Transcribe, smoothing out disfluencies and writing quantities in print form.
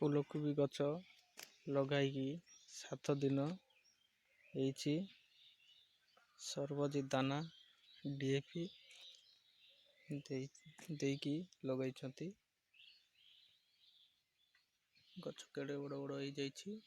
ଫୁଲକୋବି ଗଛ ଲଗାଇକି 7 ଦିନ ହେଇଛି। ସର୍ବଜିତ ଦାନା DAP ଦେଇକି ଲଗାଇଛନ୍ତି। ଗଛ କେଡ଼େ ବଡ଼ ବଡ଼ ହେଇଯାଇଛି।